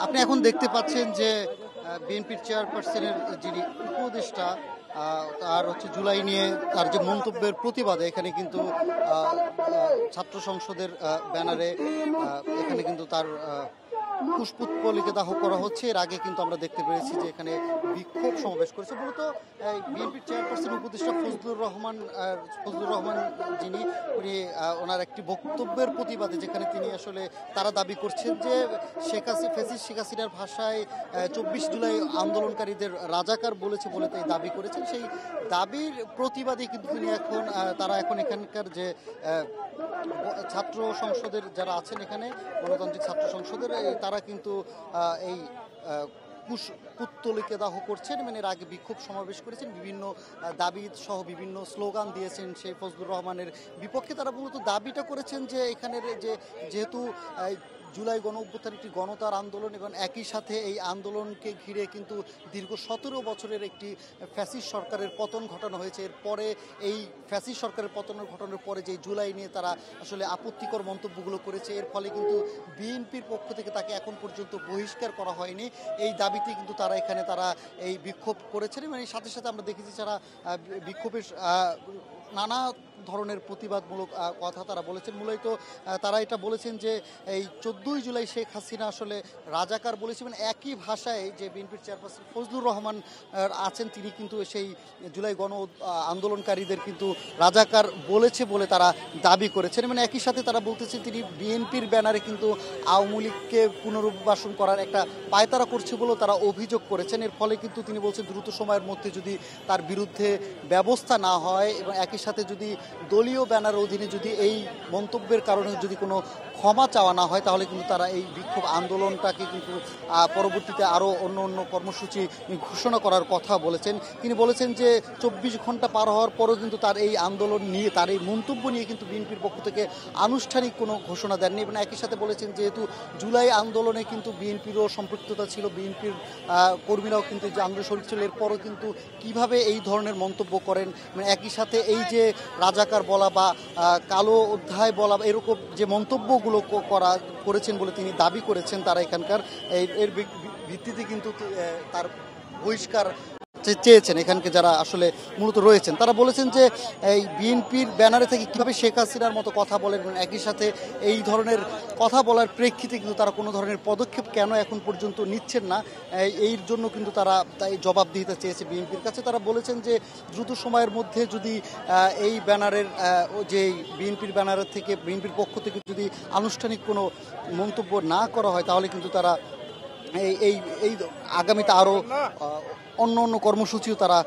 আপনি এখন দেখতে পাচ্ছেন যে বিএনপির চেয়ারপারসনের যিনি উপদেষ্টা তার হচ্ছে জুলাই নিয়ে তার যে মন্তব্যের প্রতিবাদে এখানে কিন্তু ছাত্র সংসদের ব্যানারে এখানে কিন্তু তার পুষ্পোৎপলিকে দাহ করা হচ্ছে। এর আগে কিন্তু আমরা দেখতে পেরেছি যে এখানে বিক্ষোভ সমাবেশ করেছে মূলত বিএনপির চেয়ারপারসন উপদেষ্টা ফজলুর রহমান যিনি উনি ওনার একটি বক্তব্যের প্রতিবাদে যেখানে তিনি আসলে তারা দাবি করছেন যে শেখ হাসিনার ভাষায় ২৪ জুলাই আন্দোলনকারীদের রাজাকার বলেছে বলে তাই দাবি করেছেন। সেই দাবির প্রতিবাদে কিন্তু তিনি তারা এখন এখানকার যে ছাত্র সংসদের যারা আছেন এখানে গণতান্ত্রিক ছাত্র সংসদের তারা কিন্তু এই পুত্তলিকে দাহ করছেন, মানে এর আগে বিক্ষোভ সমাবেশ করেছেন, বিভিন্ন দাবি সহ বিভিন্ন স্লোগান দিয়েছেন সেই ফজলুর রহমানের বিপক্ষে। তারা মূলত দাবিটা করেছেন যে এখানের যেহেতু জুলাই গণ অভ্যুত্থান একটি গণতার আন্দোলন এবং একই সাথে এই আন্দোলনকে ঘিরে কিন্তু দীর্ঘ ১৭ বছরের একটি ফ্যাসিস্ট সরকারের পতন ঘটানো হয়েছে। এরপরে এই ফ্যাসিস্ট সরকারের পতনের ঘটনার পরে যে জুলাই নিয়ে তারা আসলে আপত্তিকর মন্তব্যগুলো করেছে, এর ফলে কিন্তু বিএনপির পক্ষ থেকে তাকে এখন পর্যন্ত বহিষ্কার করা হয়নি। এই দাবিতে কিন্তু তারা এই বিক্ষোভ করেছেন এবং এর সাথে সাথে আমরা দেখেছি যারা বিক্ষোভের নানা ধরনের প্রতিবাদমূলক কথা তারা বলেছেন। মূলত তারা এটা বলেছেন যে এই ১৪ই জুলাই শেখ হাসিনা আসলে রাজাকার বলেছেন। একই ভাষায় যে বিএনপির চেয়ারপারসন ফজলুর রহমান আছেন তিনি কিন্তু সেই জুলাই গণ আন্দোলনকারীদের কিন্তু রাজাকার বলেছে বলে তারা দাবি করেছেন। মানে একই সাথে তারা বলতেছেন তিনি বিএনপির ব্যানারে কিন্তু আওয়ামী লীগকে পুনর্বাসন করার একটা পায়তারা করছে বলেও তারা অভিযোগ করেছেন। এর ফলে কিন্তু তিনি বলছেন দ্রুত সময়ের মধ্যে যদি তার বিরুদ্ধে ব্যবস্থা না হয় এবং একই সাথে যদি দলীয় ব্যানার অধীনে যদি এই মন্তব্যের কারণে যদি কোনো ক্ষমা চাওয়া না হয় তাহলে কিন্তু তারা এই বিক্ষোভ আন্দোলনটাকে কিন্তু পরবর্তীতে আরও অন্য অন্য কর্মসূচি ঘোষণা করার কথা বলেছেন। তিনি বলেছেন যে ২৪ ঘন্টা পার হওয়ার পরও কিন্তু তার এই আন্দোলন নিয়ে তার এই মন্তব্য নিয়ে কিন্তু বিএনপির পক্ষ থেকে আনুষ্ঠানিক কোনো ঘোষণা দেননি এবং একই সাথে বলেছেন যেহেতু জুলাই আন্দোলনে কিন্তু বিএনপিরও সম্পৃক্ততা ছিল, বিএনপির কর্মীরাও কিন্তু যে আন্দোলন শরীর ছিল, এরপরও কিন্তু কিভাবে এই ধরনের মন্তব্য করেন। মানে একই সাথে এই যে রাজাকার বলা বা কালো অধ্যায় বলা এরকম যে মন্তব্যগুলো করেছেন বলে তিনি দাবি করেছেন, তারা এখানকার এর ভিত্তিতে কিন্তু তার বহিষ্কার চেয়েছেন। এখানকে যারা আসলে মূলত রয়েছেন তারা বলেছেন যে এই বিএনপির ব্যানারে থেকে কীভাবে শেখ হাসিনার মতো কথা বলেন, একই সাথে এই ধরনের কথা বলার প্রেক্ষিতে কিন্তু তারা কোনো ধরনের পদক্ষেপ কেন এখন পর্যন্ত নিচ্ছেন না, এই জন্য কিন্তু তারা তাই জবাবদিহিতা চেয়েছে বিএনপির কাছে। তারা বলেছেন যে দ্রুত সময়ের মধ্যে যদি এই ব্যানারের যে বিএনপির ব্যানারের থেকে বিএনপির পক্ষ থেকে যদি আনুষ্ঠানিক কোনো মন্তব্য না করা হয় তাহলে কিন্তু তারা এই আগামীতে আরও অন্য কর্মসূচিও তারা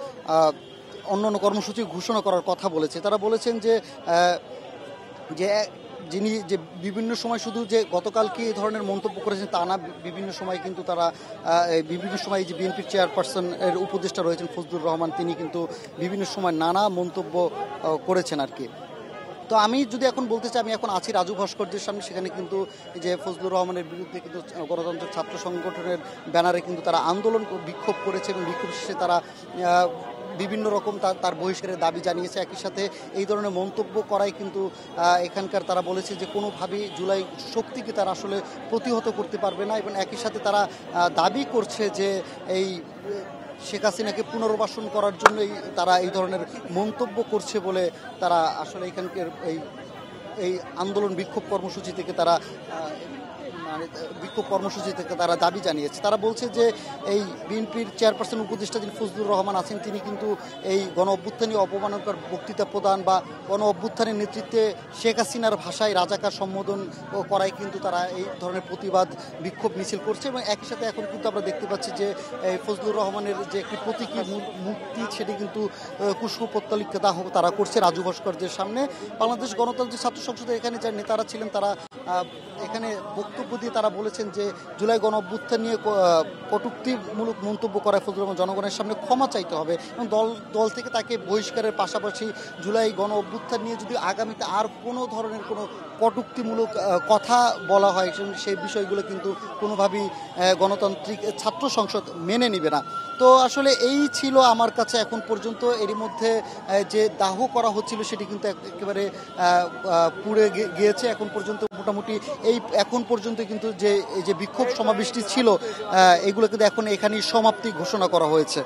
অন্য কর্মসূচি ঘোষণা করার কথা বলেছে। তারা বলেছেন যে যিনি যে বিভিন্ন সময় শুধু যে গতকালকে এই ধরনের মন্তব্য করেছেন তা না, বিভিন্ন সময় কিন্তু তারা বিভিন্ন সময় যে বিএনপির চেয়ারপারসন এর উপদেষ্টা রয়েছেন ফজলুর রহমান তিনি কিন্তু বিভিন্ন সময় নানা মন্তব্য করেছেন আর কি। তো আমি যদি এখন বলতে চাই, আমি এখন আছি রাজু ভাস্কর্যের সামনে, সেখানে কিন্তু যে ফজলুর রহমানের বিরুদ্ধে কিন্তু গণতান্ত্রিক ছাত্র সংগঠনের ব্যানারে কিন্তু তারা আন্দোলন বিক্ষোভ করেছে এবং বিক্ষোভ শেষে তারা বিভিন্ন রকম তার বহিষ্কারের দাবি জানিয়েছে। একই সাথে এই ধরনের মন্তব্য করাই কিন্তু এখানকার তারা বলেছে যে কোনোভাবেই জুলাই শক্তিকে তারা আসলে প্রতিহত করতে পারবে না এবং একই সাথে তারা দাবি করছে যে এই শেখ হাসিনাকে পুনর্বাসন করার জন্যই তারা এই ধরনের মন্তব্য করছে বলে তারা আসলে এখানকার এই আন্দোলন বিক্ষোভ কর্মসূচি থেকে তারা দাবি জানিয়েছে। তারা বলছে যে এই বিএনপির চেয়ারপারসন উপদেষ্টা যিনি ফজলুর রহমান আছেন তিনি কিন্তু এই গণ অভ্যুত্থানী অপমানকর বক্তৃতা প্রদান বা গণ অভ্যুত্থানের নেতৃত্বে শেখ হাসিনার ভাষায় রাজাকার সম্বোধন করাই কিন্তু তারা এই ধরনের প্রতিবাদ বিক্ষোভ মিছিল করছে এবং একই সাথে এখন কিন্তু আমরা দেখতে পাচ্ছি যে ফজলুর রহমানের যে একটি প্রতীকী মূর্তি সেটি কিন্তু পুষ্পোৎপলিকে দাহ তারা করছে রাজু ভাস্কর্যের সামনে। বাংলাদেশ গণতান্ত্রিক ছাত্র সংসদের এখানে যারা নেতারা ছিলেন তারা এখানে বক্তব্য দিয়ে তারা বলেছেন যে জুলাই গণ অভ্যুত্থান নিয়ে কটূক্তিমূলক মন্তব্য করায় ফজলুর রহমান জনগণের সামনে ক্ষমা চাইতে হবে এবং দল থেকে তাকে বহিষ্কারের পাশাপাশি জুলাই গণ অভ্যুত্থান নিয়ে যদি আগামীতে আর কোনো ধরনের কোনো কটূক্তিমূলক কথা বলা হয় সেই বিষয়গুলো কিন্তু কোনোভাবেই গণতান্ত্রিক ছাত্র সংসদ মেনে নেবে না। তো আসলে এই ছিল আমার কাছে এখন পর্যন্ত। এরই মধ্যে যে দাহ করা হচ্ছিল সেটি কিন্তু একেবারে পুড়ে গিয়েছে এখন পর্যন্ত। মোটামুটি এখন পর্যন্ত কিন্তু এই যে বিক্ষোভ সমাবেশটি ছিল এগুলো কিন্তু এখন এখানেই সমাপ্তি ঘোষণা করা হয়েছে।